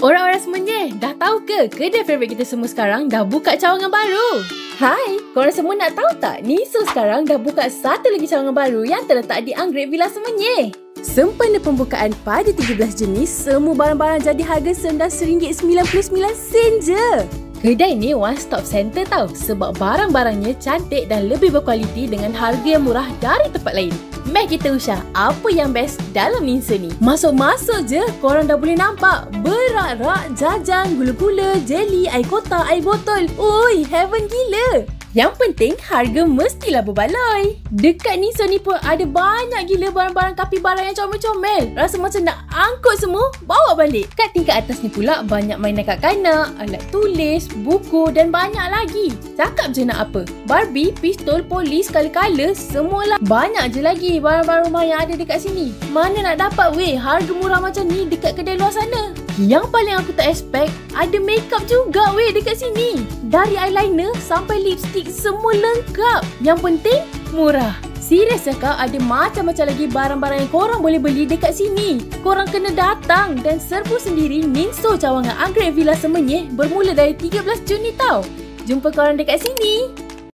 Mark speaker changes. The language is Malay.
Speaker 1: Orang-orang semuanya, dah tahu ke kedai favourite kita semua sekarang dah buka cawangan baru? Hai, korang semua nak tahu tak? Niso sekarang dah buka satu lagi cawangan baru yang terletak di Anggrek Villa Semenyih. Sempena pembukaan pada 13 Jenis, semua barang-barang jadi harga sendah RM1.99 je. Kedai ni one stop center tau, sebab barang-barangnya cantik dan lebih berkualiti dengan harga yang murah dari tempat lain. Meh kita usah, apa yang best dalam Niso ni? Masuk-masuk je, korang dah boleh nampak berak-rak, jajan, gula-gula, jeli, air kotak, air botol. Ui, heaven gila! Yang penting, harga mestilah berbaloi. Dekat Niso ni pun ada banyak gila barang-barang kapibara yang comel-comel. Rasa macam nak angkut semua, bawa balik. Kat tingkat atas ni pula banyak mainan kanak-kanak, alat tulis, buku dan banyak lagi. Cakap je nak apa? Barbie, pistol, polis, kala-kala, semualah. Banyak je lagi barang-barang rumah yang ada dekat sini. Mana nak dapat weh harga murah macam ni dekat kedai luar sana? Yang paling aku tak expect, ada makeup juga weh dekat sini. Dari eyeliner sampai lipstick, semua lengkap. Yang penting, murah. Serius cakap, ada macam-macam lagi barang-barang yang korang boleh beli dekat sini. Korang kena datang dan serbu sendiri Niso Cawangan Anggrek Villa Semenyih bermula dari 13 Jun ni tau. Jumpa korang dekat sini.